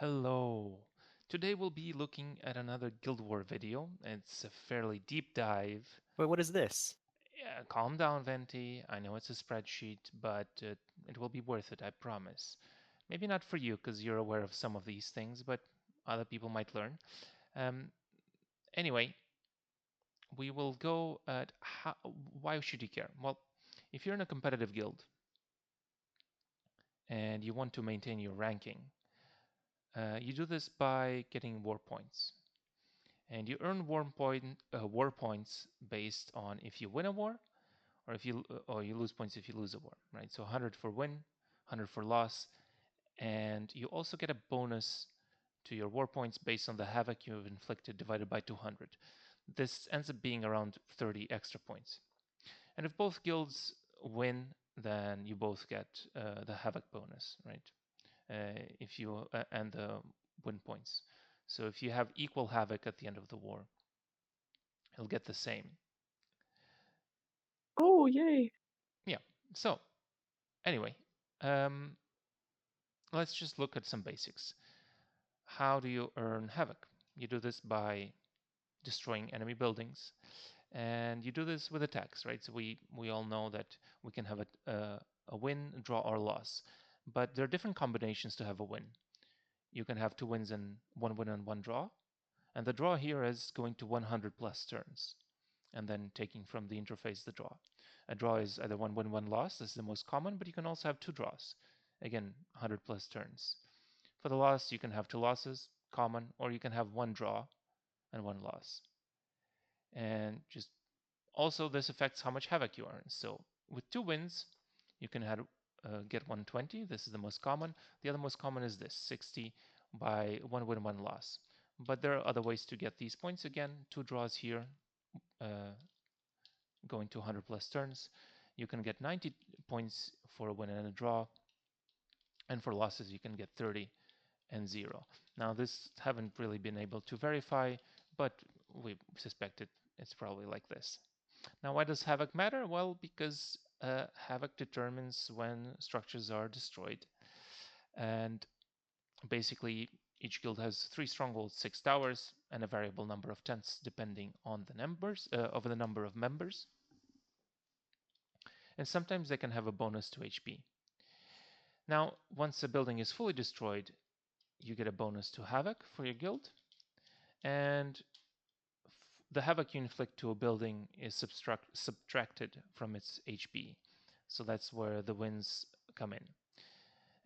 Hello. Today we'll be looking at another Guild War video. It's a fairly deep dive. Wait, what is this? Yeah, calm down, Venti. I know it's a spreadsheet, but it will be worth it, I promise. Maybe not for you, because you're aware of some of these things, but other people might learn. Um, anyway, we will go at why should you care? Well, if you're in a competitive guild and you want to maintain your ranking, you do this by getting war points. And you earn war points based on if you win a war or you lose points if you lose a war, right? So 100 for win, 100 for loss, and you also get a bonus to your war points based on the havoc you have inflicted divided by 200. This ends up being around 30 extra points. And if both guilds win, then you both get the havoc bonus, right? If you and the win points. So if you have equal havoc at the end of the war, you'll get the same. Oh, yay. Yeah. So anyway, um, let's just look at some basics. How do you earn havoc? You do this by destroying enemy buildings, and you do this with attacks, right? So we all know that we can have a win, draw, or loss, but there are different combinations to have a win. You can have two wins and one win and one draw, and the draw here is going to 100 plus turns, and then taking from the interface the draw. A draw is either one win, one loss. This is the most common, but you can also have two draws. Again, 100 plus turns. For the loss, you can have two losses, common, or you can have one draw and one loss. And just also this affects how much havoc you earn. So with two wins, you can get 120. This is the most common. The other most common is this 60 by one win, one loss. But there are other ways to get these points. Again, two draws here, uh, going to 100 plus turns. You can get 90 points for a win and a draw, and for losses you can get 30 and 0. Now this haven't really been able to verify, but we suspect it's probably like this. Now why does Havoc matter? Well, because Havoc determines when structures are destroyed, and basically each guild has 3 strongholds, 6 towers, and a variable number of tents depending on the numbers of the number of members. And sometimes they can have a bonus to HP. Now, once a building is fully destroyed, you get a bonus to Havoc for your guild, and the Havoc you inflict to a building is subtracted from its HP. So that's where the wins come in.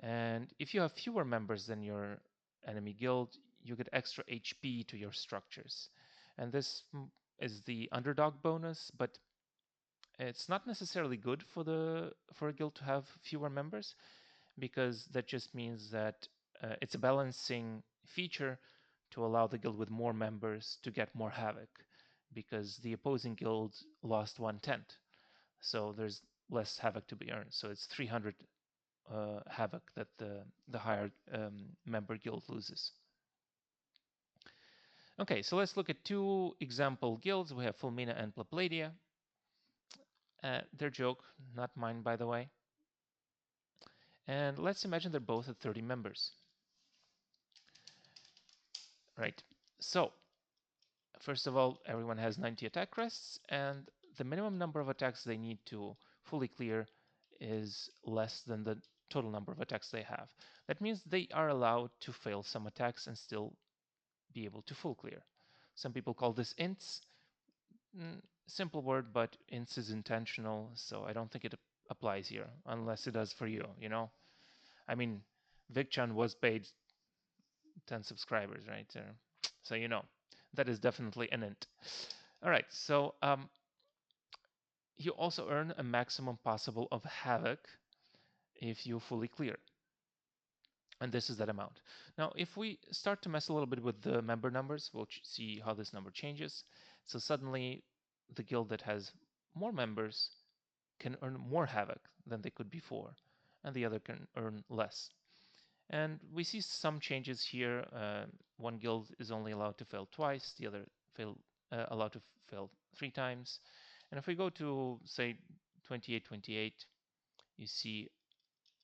And if you have fewer members than your enemy guild, you get extra HP to your structures. And this is the underdog bonus, but it's not necessarily good for a guild to have fewer members, because that just means that it's a balancing feature to allow the guild with more members to get more havoc, because the opposing guild lost 1/10, so there's less havoc to be earned. So it's 300 havoc that the higher member guild loses. Okay, so let's look at two example guilds. We have Fulmina and Plaplladia. Their joke, not mine, by the way. And let's imagine they're both at 30 members. Right. So, first of all, everyone has 90 attack crests, and the minimum number of attacks they need to fully clear is less than the total number of attacks they have. That means they are allowed to fail some attacks and still be able to full clear. Some people call this ints. Simple word, but ints is intentional, so I don't think it applies here, unless it does for you, you know? I mean, Vichan was paid 10 subscribers, right? So you know, that is definitely an int. All right, so you also earn a maximum possible of havoc if you fully clear. And this is that amount. Now, if we start to mess a little bit with the member numbers, we'll see how this number changes. So suddenly, the guild that has more members can earn more havoc than they could before, and the other can earn less. And we see some changes here. One guild is only allowed to fail twice, the other allowed to fail 3 times. And if we go to, say, 2828, you see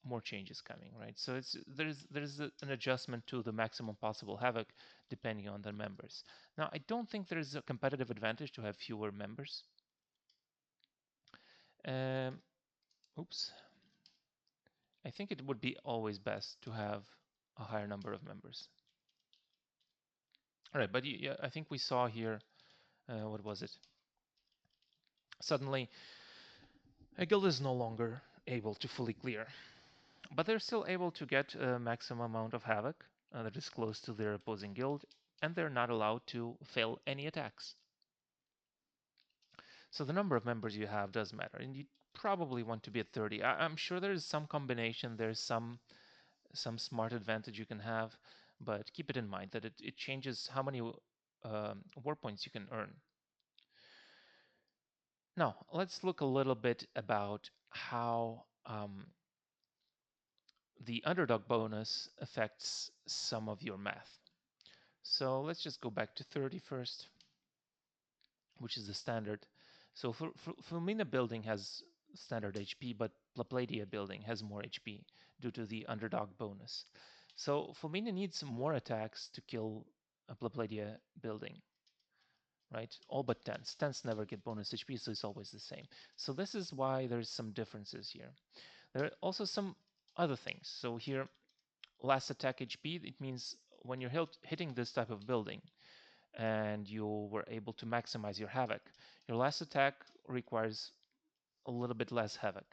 more changes coming, right? So there's an adjustment to the maximum possible havoc depending on the members. Now, I don't think there's a competitive advantage to have fewer members. Oops. I think it would be always best to have a higher number of members. All right, but yeah, I think we saw here, what was it? Suddenly, a guild is no longer able to fully clear, but they're still able to get a maximum amount of havoc that is close to their opposing guild, and they're not allowed to fail any attacks. So the number of members you have does matter, and you probably want to be at 30. I'm sure there's some combination, there's some smart advantage you can have, but keep it in mind that it changes how many war points you can earn. Now, let's look a little bit about how the underdog bonus affects some of your math. So let's just go back to 30 first, which is the standard. So Fulmina building has standard HP, but Plapladia building has more HP due to the underdog bonus. So Fulmina needs more attacks to kill a Plapladia building, right? All but 10s. 10s never get bonus HP, so it's always the same. So this is why there's some differences here. There are also some other things. So here, last attack HP, it means when you're hitting this type of building and you were able to maximize your havoc, your last attack requires a little bit less havoc.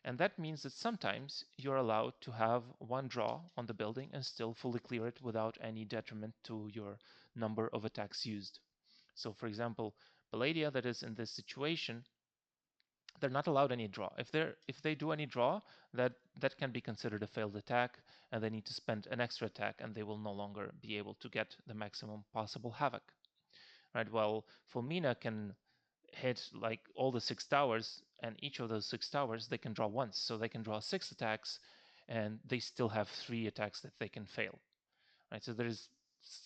And that means that sometimes you're allowed to have one draw on the building and still fully clear it without any detriment to your number of attacks used. So for example, Palladia that is in this situation, they're not allowed any draw. If they do any draw, that can be considered a failed attack, and they need to spend an extra attack, and they will no longer be able to get the maximum possible havoc. Right? While Fulmina can hit like all the 6 towers, and each of those 6 towers they can draw once, so they can draw 6 attacks, and they still have 3 attacks that they can fail. Right? So there is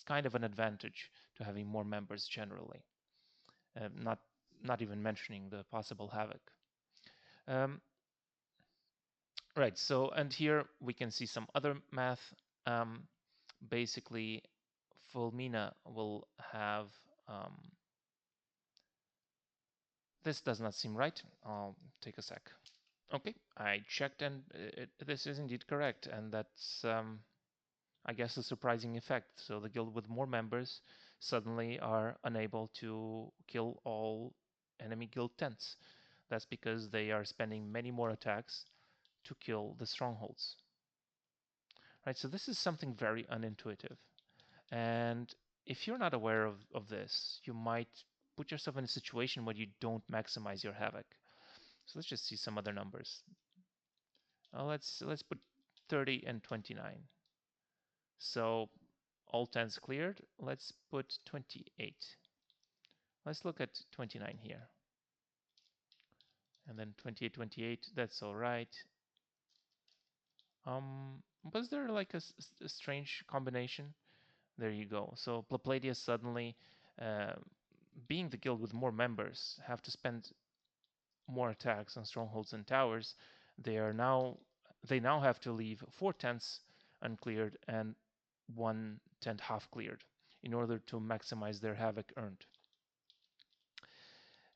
kind of an advantage to having more members generally. Not even mentioning the possible havoc. Um, right, so, and here we can see some other math. Basically, Fulmina will have, this does not seem right. I'll take a sec. Okay, I checked and this is indeed correct, and that's, I guess, a surprising effect. So the guild with more members suddenly are unable to kill all enemy guild 10s. That's because they are spending many more attacks to kill the strongholds. Right, so this is something very unintuitive. And if you're not aware of this, you might put yourself in a situation where you don't maximize your havoc. So let's just see some other numbers. Let's put 30 and 29. So all 10s cleared. Let's put 28. Let's look at 29 here. And then 28, 28, that's all right. Was there like a strange combination? There you go. So Plapladia suddenly, uh, being the guild with more members, have to spend more attacks on strongholds and towers. They now have to leave 4/10 uncleared and 1/10 half cleared in order to maximize their havoc earned.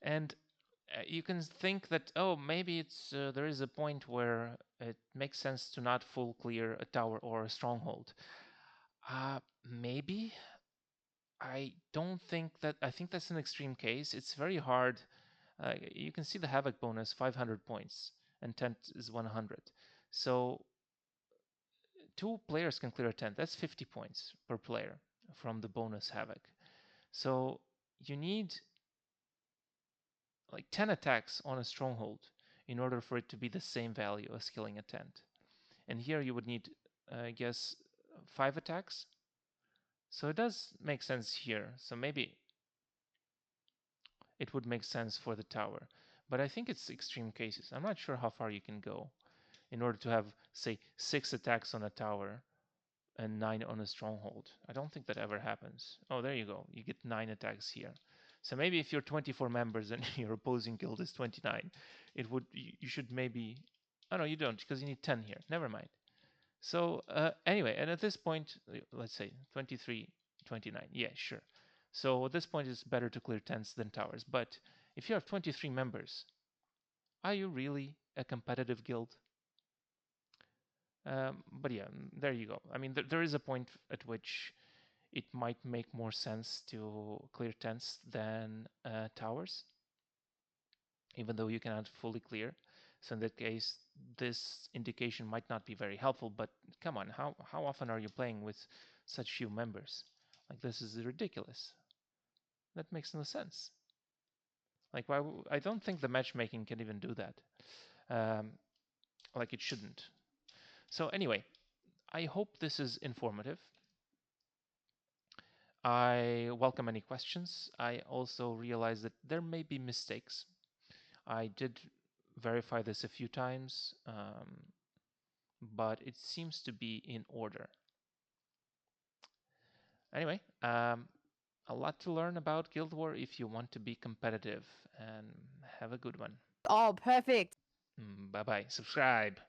And you can think that, oh, maybe there is a point where it makes sense to not full clear a tower or a stronghold. Maybe. I don't think that. I think that's an extreme case. It's very hard. You can see the havoc bonus 500 points and 10 is 100. So 2 players can clear a 10. That's 50 points per player from the bonus havoc. So you need like 10 attacks on a stronghold in order for it to be the same value as killing a tent. And here you would need, I guess, 5 attacks. So it does make sense here. So maybe it would make sense for the tower. But I think it's extreme cases. I'm not sure how far you can go in order to have, say, 6 attacks on a tower and 9 on a stronghold. I don't think that ever happens. Oh, there you go. You get 9 attacks here. So maybe if you're 24 members and your opposing guild is 29, you should maybe Oh no, you don't, because you need 10 here. Never mind. So anyway, and at this point, let's say 23, 29. Yeah, sure. So at this point, it's better to clear tents than towers. But if you have 23 members, are you really a competitive guild? But yeah, there you go. I mean, there is a point at which it might make more sense to clear tents than towers, even though you cannot fully clear. So in that case, this indication might not be very helpful, but come on, how often are you playing with such few members? Like, this is ridiculous. That makes no sense. Like, I don't think the matchmaking can even do that. Um, like, it shouldn't. So anyway, I hope this is informative. I welcome any questions. I also realize that there may be mistakes. I did verify this a few times, but it seems to be in order. Anyway, a lot to learn about Guild War if you want to be competitive, and have a good one. Oh, perfect. Bye bye. Subscribe.